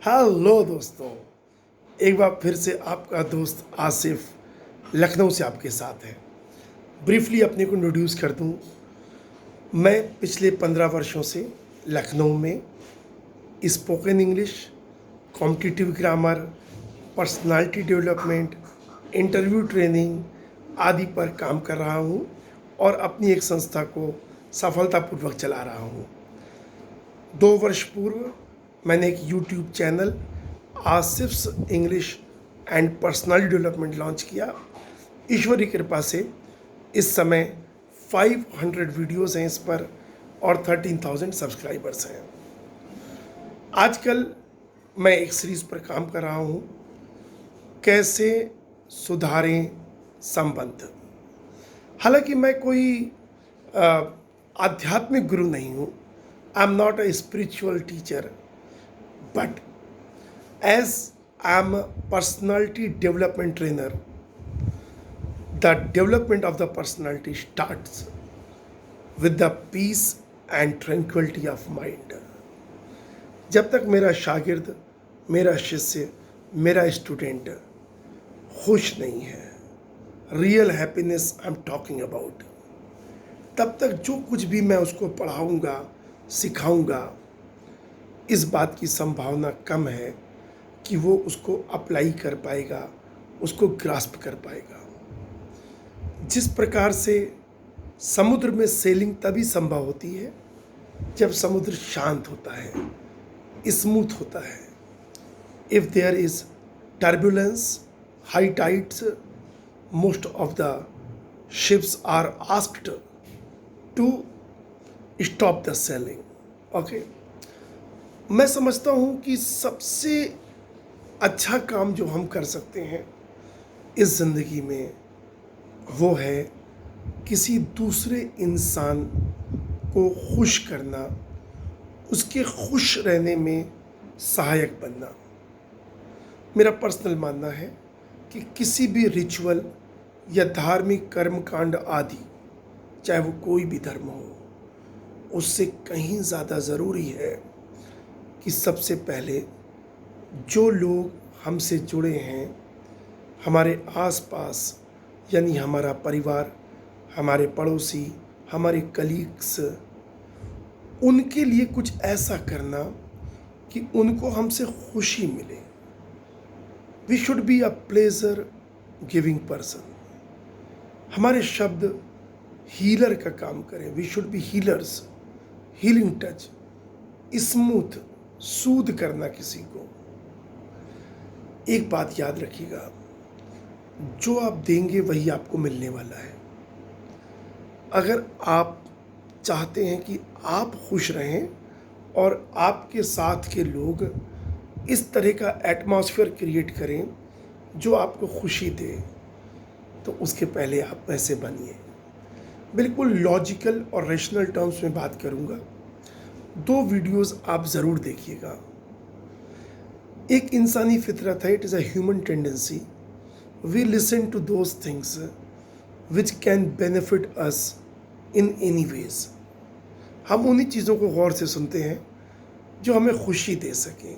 Hello दोस्तों, एक बार फिर से आपका दोस्त आसिफ लखनऊ से आपके साथ है। ब्रीफली अपने को इंट्रोड्यूस कर दूं। मैं पिछले 15 वर्षों से लखनऊ में spoken English, competitive grammar, personality development, interview training आदि पर काम कर रहा हूं और अपनी एक संस्था को सफलतापूर्वक चला रहा हूं। 2 वर्ष पूर्व मैंने एक YouTube channel Asif's English and personality development launch किया। ईश्वरी कृपा से इस समय 500 वीडियोस हैं इस पर और 13,000 सब्सक्राइबर्स हैं। आजकल मैं एक सीरीज़ पर काम कर रहा हूँ, कैसे सुधारें संबंध। हालांकि मैं कोई आध्यात्मिक गुरु नहीं हूँ, I am not a spiritual teacher, but as I am a personality development trainer, the development of the personality starts with the peace and tranquility of mind. जब तक मेरा शागिर्द, मेरा शिष्य, मेरा स्टूडेंट खुश नहीं है, real happiness I am talking about, तब तक जो कुछ भी मैं उसको पढ़ाऊँगा, सिखाऊँगा, इस बात की संभावना कम है कि वो उसको अप्लाई कर पाएगा, उसको ग्रास्प कर पाएगा। जिस प्रकार से समुद्र में सेलिंग तभी संभव होती है जब समुद्र शांत होता है, स्मूथ होता है। If there is turbulence, high tides, most of the ships are asked to stop the sailing. Okay, मैं समझता हूँ कि सबसे अच्छा काम जो हम कर सकते हैं इस ज़िंदगी में वो है किसी दूसरे इंसान को खुश करना, उसके खुश रहने में सहायक बनना। मेरा पर्सनल मानना है कि किसी भी रिचुअल या धार्मिक कर्मकांड आदि, चाहे वो कोई भी धर्म हो, उससे कहीं ज़्यादा ज़रूरी है कि सबसे पहले जो लोग हमसे जुड़े हैं, हमारे आसपास, यानी हमारा परिवार, हमारे पड़ोसी, हमारे कलीग्स, उनके लिए कुछ ऐसा करना कि उनको हमसे खुशी मिले। We should be a pleasure giving person. हमारे शब्द हीलर का काम करें। We should be healers, healing touch, smooth, soothe करना किसी को। एक बात याद रखिएगा, जो आप देंगे वही आपको मिलने वाला है। अगर आप चाहते हैं कि आप खुश रहें और आपके साथ के लोग इस तरह का एटमॉस्फेयर क्रिएट करें जो आपको खुशी दे, तो उसके पहले आप वैसे बनिए। बिल्कुल लॉजिकल और रेशनल टर्म्स में बात करूंगा। 2 वीडियोस आप ज़रूर देखिएगा। एक इंसानी फितरत है, it is a human tendency. We listen to those things which can benefit us in any ways. हम उन्हीं चीज़ों को गौर से सुनते हैं जो हमें खुशी दे सकें,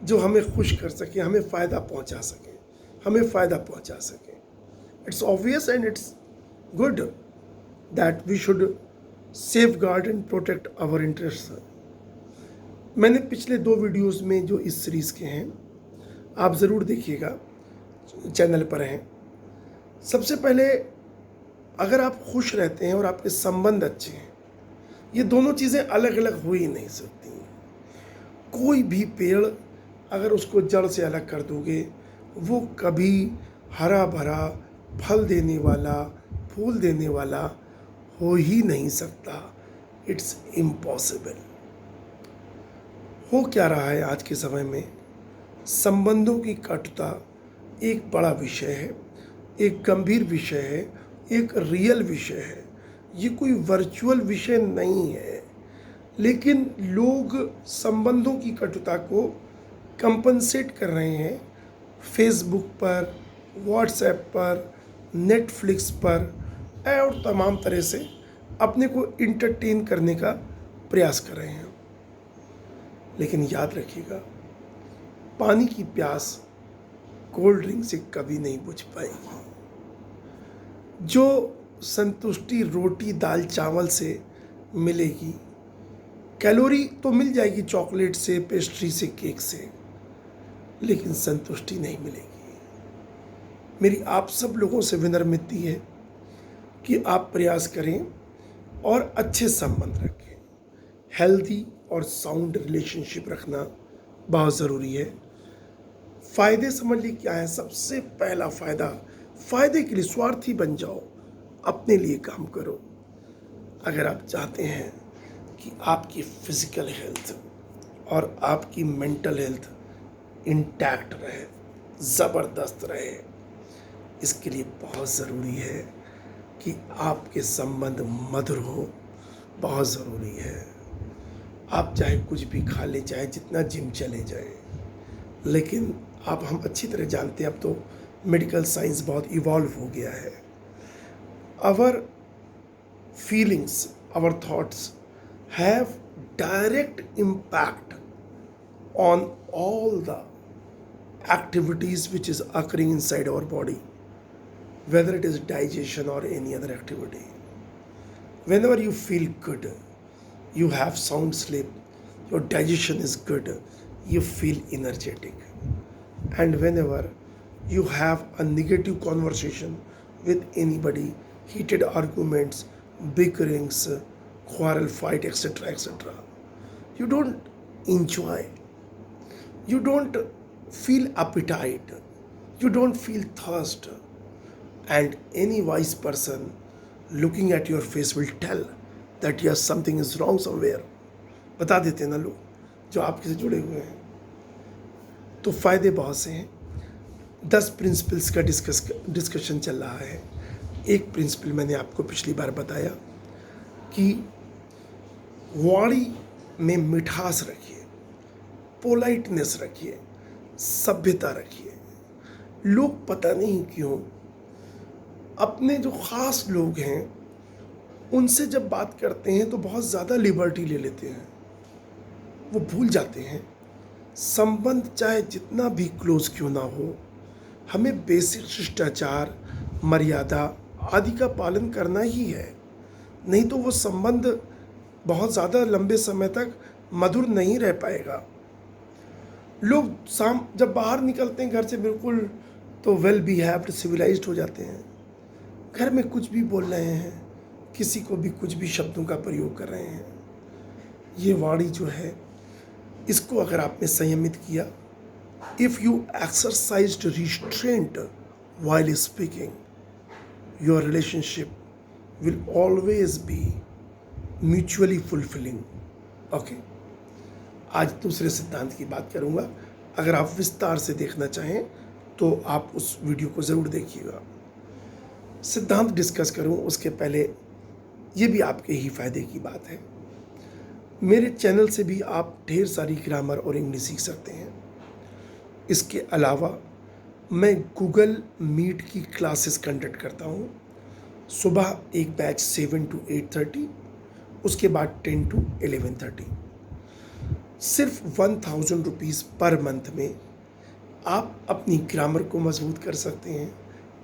जो हमें खुश कर सकें, हमें फ़ायदा पहुंचा सकें, हमें फ़ायदा पहुंचा सकें। It's obvious and it's good that we should safeguard and protect our interest. मैंने पिछले 2 वीडियोस में जो इस सीरीज़ के हैं, आप ज़रूर देखिएगा, चैनल पर हैं। सबसे पहले, अगर आप खुश रहते हैं और आपके संबंध अच्छे हैं, ये दोनों चीज़ें अलग अलग हो ही नहीं सकती। कोई भी पेड़ अगर उसको जड़ से अलग कर दोगे, वो कभी हरा भरा, फल देने वाला, फूल देने वाला हो ही नहीं सकता। It's impossible. हो क्या रहा है आज के समय में, संबंधों की कटुता एक बड़ा विषय है, एक गंभीर विषय है, एक रियल विषय है। ये कोई वर्चुअल विषय नहीं है, लेकिन लोग संबंधों की कटुता को कंपनसेट कर रहे हैं फेसबुक पर, व्हाट्सएप पर, नेटफ्लिक्स पर और तमाम तरह से अपने को इंटरटेन करने का प्रयास कर रहे हैं। लेकिन याद रखिएगा, पानी की प्यास कोल्ड ड्रिंक से कभी नहीं बुझ पाएगी। जो संतुष्टि रोटी दाल चावल से मिलेगी, कैलोरी तो मिल जाएगी चॉकलेट से, पेस्ट्री से, केक से, लेकिन संतुष्टि नहीं मिलेगी। मेरी आप सब लोगों से विनम्रता है कि आप प्रयास करें और अच्छे संबंध रखें। हेल्दी और साउंड रिलेशनशिप रखना बहुत ज़रूरी है। फ़ायदे समझ लीजिए क्या है। सबसे पहला फ़ायदा, फ़ायदे के लिए स्वार्थी बन जाओ, अपने लिए काम करो। अगर आप चाहते हैं कि आपकी फिज़िकल हेल्थ और आपकी मेंटल हेल्थ इंटैक्ट रहे, ज़बरदस्त रहे, इसके लिए बहुत ज़रूरी है कि आपके संबंध मधुर हो। बहुत ज़रूरी है। आप चाहे कुछ भी खा लें, चाहे जितना जिम चले जाएं, लेकिन आप हम अच्छी तरह जानते हैं अब तो मेडिकल साइंस बहुत इवॉल्व हो गया है। Our feelings, our thoughts have direct impact on all the activities which is occurring inside our body, whether it is digestion or any other activity. Whenever you feel good, you have sound sleep, your digestion is good, you feel energetic. And whenever you have a negative conversation with anybody, heated arguments, bickerings, quarrel, fight, etc., etc., you don't enjoy, you don't feel appetite, you don't feel thirst, and any wise person looking at your face will tell that yes, something is wrong somewhere. बता देते हैं ना लोग जो आपके से जुड़े हुए हैं। तो फ़ायदे बहुत से हैं। 10 प्रिंसिपल्स का डिस्कशन चल रहा है। एक प्रिंसिपल मैंने आपको पिछली बार बताया कि वाणी में मिठास रखिए, पोलाइटनेस रखिए, सभ्यता रखिए। लोग पता नहीं क्यों अपने जो ख़ास लोग हैं उनसे जब बात करते हैं तो बहुत ज़्यादा लिबर्टी ले लेते हैं। वो भूल जाते हैं संबंध चाहे जितना भी क्लोज क्यों ना हो, हमें बेसिक शिष्टाचार, मर्यादा आदि का पालन करना ही है। नहीं तो वो संबंध बहुत ज़्यादा लंबे समय तक मधुर नहीं रह पाएगा। लोग शाम जब बाहर निकलते हैं घर से बिल्कुल तो वेल बिहेव्ड, सिविलाइज्ड हो जाते हैं। घर में कुछ भी बोल रहे हैं, किसी को भी कुछ भी शब्दों का प्रयोग कर रहे हैं। ये वाणी जो है, इसको अगर आपने संयमित किया, if you exercised restraint while speaking, your relationship will always be mutually fulfilling. Okay. आज दूसरे सिद्धांत की बात करूँगा। अगर आप विस्तार से देखना चाहें तो आप उस वीडियो को ज़रूर देखिएगा। सिद्धांत डिस्कस करूँ उसके पहले ये भी आपके ही फ़ायदे की बात है। मेरे चैनल से भी आप ढेर सारी ग्रामर और इंग्लिश सीख सकते हैं। इसके अलावा मैं गूगल मीट की क्लासेस कंडक्ट करता हूँ। सुबह एक बैच 7 to 8:30, उसके बाद 10 to 11:30। सिर्फ 1000 रुपीज़ पर मंथ में आप अपनी ग्रामर को मजबूत कर सकते हैं,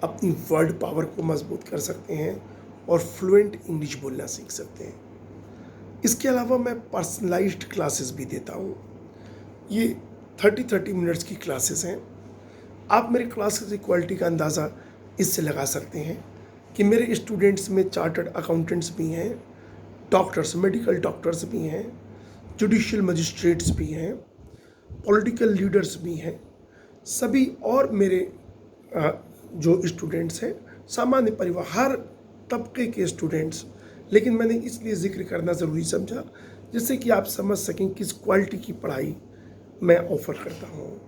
अपनी वर्ड पावर को मजबूत कर सकते हैं और फ्लुएंट इंग्लिश बोलना सीख सकते हैं। इसके अलावा मैं पर्सनलाइज्ड क्लासेस भी देता हूँ। ये 30 मिनट्स की क्लासेस हैं। आप मेरे क्लासेस की क्वालिटी का अंदाज़ा इससे लगा सकते हैं कि मेरे स्टूडेंट्स में चार्टर्ड अकाउंटेंट्स भी हैं, डॉक्टर्स, मेडिकल डॉक्टर्स भी हैं, जुडिशियल मजिस्ट्रेट्स भी हैं, पॉलिटिकल लीडर्स भी हैं, सभी। और मेरे जो स्टूडेंट्स हैं सामान्य परिवार, हर तबके के स्टूडेंट्स। लेकिन मैंने इसलिए जिक्र करना ज़रूरी समझा जिससे कि आप समझ सकें किस क्वालिटी की पढ़ाई मैं ऑफ़र करता हूँ।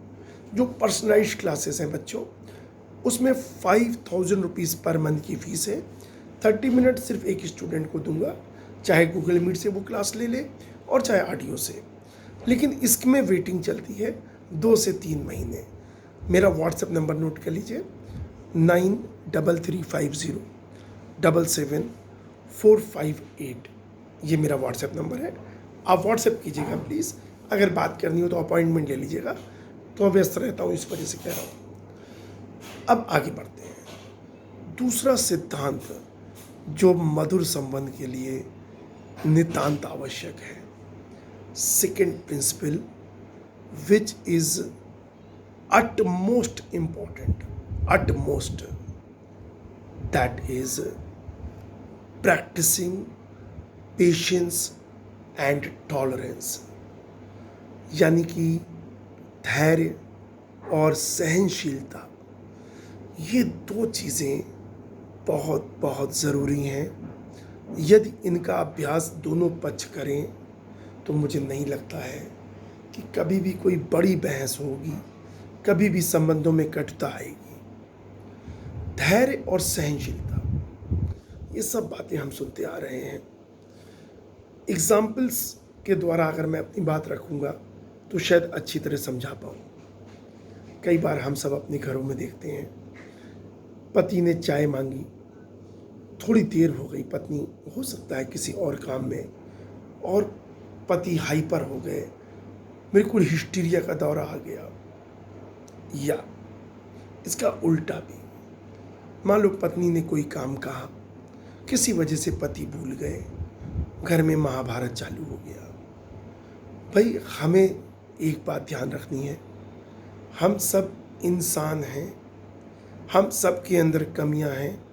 जो पर्सनलाइज्ड क्लासेस हैं बच्चों, उसमें 5000 रुपीज़ पर मंथ की फ़ीस है। 30 मिनट सिर्फ एक स्टूडेंट को दूंगा, चाहे गूगल मीट से वो क्लास ले ले और चाहे ऑडियो से। लेकिन इसमें वेटिंग चलती है 2 से 3 महीने। मेरा व्हाट्सएप नंबर नोट कर लीजिए, 9335077458। ये मेरा व्हाट्सएप नंबर है। आप व्हाट्सएप कीजिएगा प्लीज़। अगर बात करनी हो तो अपॉइंटमेंट ले लीजिएगा। तो व्यस्त रहता हूँ, इस वजह से कह रहा हूँ। अब आगे बढ़ते हैं। दूसरा सिद्धांत जो मधुर संबंध के लिए नितांत आवश्यक है, second principal which is utmost important, utmost, that is practicing patience and tolerance, यानी कि धैर्य और सहनशीलता, ये दो चीज़ें बहुत बहुत ज़रूरी हैं। यदि इनका अभ्यास दोनों पक्ष करें तो मुझे नहीं लगता है कि कभी भी कोई बड़ी बहस होगी, कभी भी संबंधों में कटुता आएगी। धैर्य और सहनशीलता, ये सब बातें हम सुनते आ रहे हैं। एग्जाम्पल्स के द्वारा अगर मैं अपनी बात रखूँगा तो शायद अच्छी तरह समझा पाऊँ। कई बार हम सब अपने घरों में देखते हैं, पति ने चाय मांगी, थोड़ी देर हो गई, पत्नी हो सकता है किसी और काम में, और पति हाइपर हो गए, बिल्कुल हिस्टीरिया का दौरा आ गया। या इसका उल्टा भी, मान लो पत्नी ने कोई काम कहा, किसी वजह से पति भूल गए, घर में महाभारत चालू हो गया। भाई हमें एक बात ध्यान रखनी है, हम सब इंसान हैं, हम सब के अंदर कमियां हैं,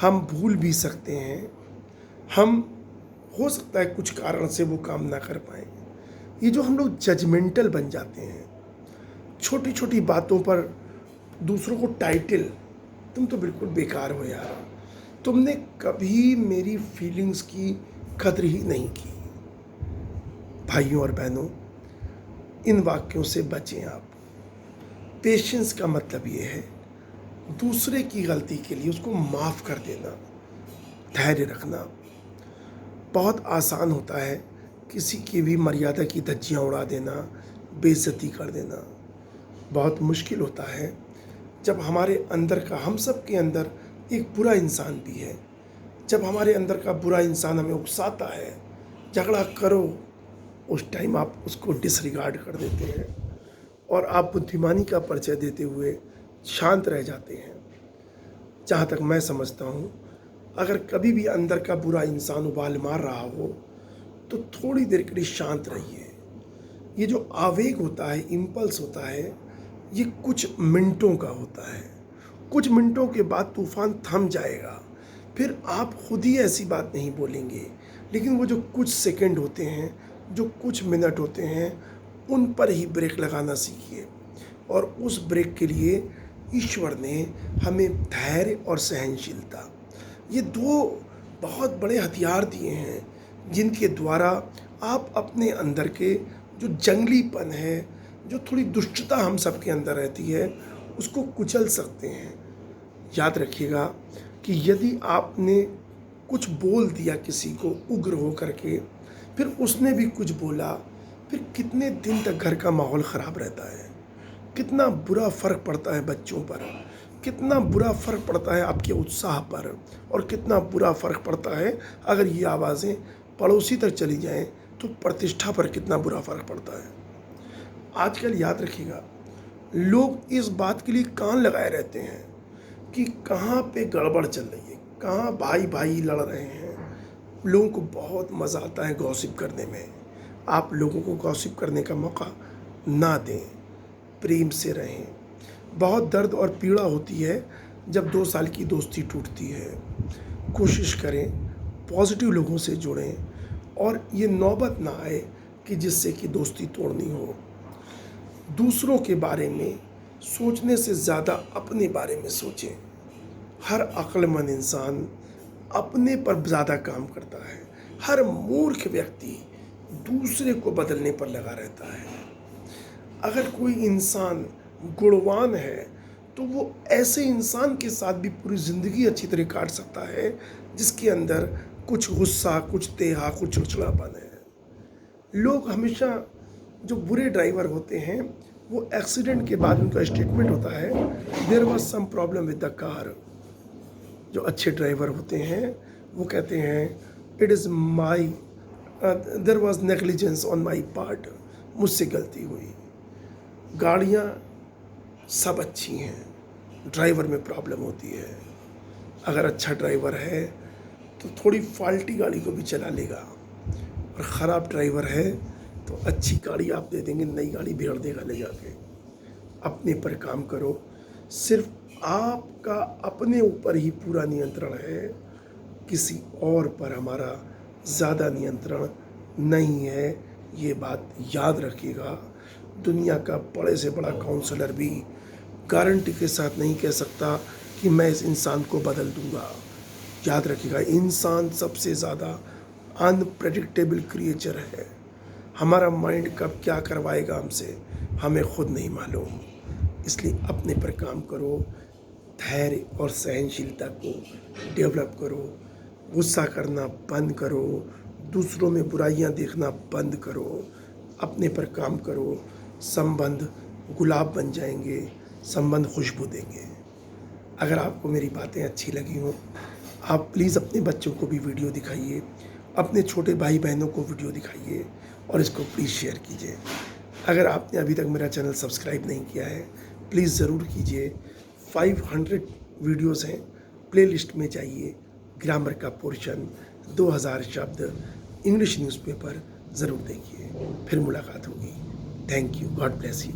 हम भूल भी सकते हैं, हम हो सकता है कुछ कारण से वो काम ना कर पाएँ। ये जो हम लोग जजमेंटल बन जाते हैं, छोटी छोटी बातों पर दूसरों को टाइटल, तुम तो बिल्कुल बेकार हो यार, तुमने कभी मेरी फीलिंग्स की कदर ही नहीं की। भाइयों और बहनों, इन वाक्यों से बचें आप। पेशेंस का मतलब ये है दूसरे की गलती के लिए उसको माफ़ कर देना, धैर्य रखना। बहुत आसान होता है किसी की भी मर्यादा की धज्जियाँ उड़ा देना, बेइज्जती कर देना। बहुत मुश्किल होता है जब हमारे अंदर का, हम सब के अंदर एक बुरा इंसान भी है, जब हमारे अंदर का बुरा इंसान हमें उकसाता है, झगड़ा करो, उस टाइम आप उसको डिसरिगार्ड कर देते हैं और आप बुद्धिमानी का परिचय देते हुए शांत रह जाते हैं। जहाँ तक मैं समझता हूँ, अगर कभी भी अंदर का बुरा इंसान उबाल मार रहा हो तो थोड़ी देर के लिए शांत रहिए। ये जो आवेग होता है, इम्पल्स होता है, ये कुछ मिनटों का होता है। कुछ मिनटों के बाद तूफान थम जाएगा, फिर आप खुद ही ऐसी बात नहीं बोलेंगे, लेकिन वो जो कुछ सेकंड होते हैं, जो कुछ मिनट होते हैं, उन पर ही ब्रेक लगाना सीखिए। और उस ब्रेक के लिए ईश्वर ने हमें धैर्य और सहनशीलता, ये दो बहुत बड़े हथियार दिए हैं, जिनके द्वारा आप अपने अंदर के जो जंगलीपन है, जो थोड़ी दुष्टता हम सब के अंदर रहती है, उसको कुचल सकते हैं। याद रखिएगा कि यदि आपने कुछ बोल दिया किसी को उग्र हो करके, फिर उसने भी कुछ बोला, फिर कितने दिन तक घर का माहौल ख़राब रहता है। कितना बुरा फ़र्क पड़ता है बच्चों पर, कितना बुरा फ़र्क पड़ता है आपके उत्साह पर, और कितना बुरा फ़र्क पड़ता है अगर ये आवाज़ें पड़ोसी तक चली जाएं तो प्रतिष्ठा पर कितना बुरा फ़र्क पड़ता है। आजकल याद रखिएगा, लोग इस बात के लिए कान लगाए रहते हैं कि कहाँ पे गड़बड़ चल रही है, कहाँ भाई भाई लड़ रहे हैं। लोगों को बहुत मज़ा आता है गॉसिप करने में। आप लोगों को गॉसिप करने का मौका ना दें, प्रेम से रहें। बहुत दर्द और पीड़ा होती है जब 2 साल की दोस्ती टूटती है। कोशिश करें पॉजिटिव लोगों से जुड़ें, और ये नौबत ना आए कि जिससे कि दोस्ती तोड़नी हो। दूसरों के बारे में सोचने से ज़्यादा अपने बारे में सोचें। हर अक्लमंद इंसान अपने पर ज़्यादा काम करता है। हर मूर्ख व्यक्ति दूसरे को बदलने पर लगा रहता है। अगर कोई इंसान गुणवान है तो वो ऐसे इंसान के साथ भी पूरी ज़िंदगी अच्छी तरह काट सकता है जिसके अंदर कुछ गुस्सा, कुछ तेहा, कुछ चिड़चिड़ापन है। लोग हमेशा, जो बुरे ड्राइवर होते हैं, वो एक्सीडेंट के बाद उनका स्टेटमेंट होता है, there was some problem with the car. जो अच्छे ड्राइवर होते हैं वो कहते हैं, it is my, there was negligence on my part, मुझसे गलती हुई। गाड़ियाँ सब अच्छी हैं, ड्राइवर में प्रॉब्लम होती है। अगर अच्छा ड्राइवर है तो थोड़ी फाल्टी गाड़ी को भी चला लेगा, और ख़राब ड्राइवर है तो अच्छी गाड़ी आप दे देंगे, नई गाड़ी भेड़ देगा ले जाके। अपने पर काम करो, सिर्फ आपका अपने ऊपर ही पूरा नियंत्रण है, किसी और पर हमारा ज़्यादा नियंत्रण नहीं है। ये बात याद रखिएगा। दुनिया का बड़े से बड़ा काउंसलर भी गारंटी के साथ नहीं कह सकता कि मैं इस इंसान को बदल दूंगा। याद रखिएगा, इंसान सबसे ज़्यादा अनप्रेडिक्टेबल क्रिएचर है। हमारा माइंड कब क्या करवाएगा हमसे, हमें खुद नहीं मालूम। इसलिए अपने पर काम करो, धैर्य और सहनशीलता को डेवलप करो, गुस्सा करना बंद करो, दूसरों में बुराइयां देखना बंद करो, अपने पर काम करो। संबंध गुलाब बन जाएंगे, संबंध खुशबू देंगे। अगर आपको मेरी बातें अच्छी लगी हों, आप प्लीज़ अपने बच्चों को भी वीडियो दिखाइए, अपने छोटे भाई बहनों को वीडियो दिखाइए, और इसको प्लीज़ शेयर कीजिए। अगर आपने अभी तक मेरा चैनल सब्सक्राइब नहीं किया है, प्लीज़ ज़रूर कीजिए। 500 वीडियोज़ हैं, प्लेलिस्ट में जाइए, ग्रामर का पोर्शन, 2000 शब्द, इंग्लिश न्यूज़पेपर ज़रूर देखिए। फिर मुलाकात होगी। Thank you, God bless you.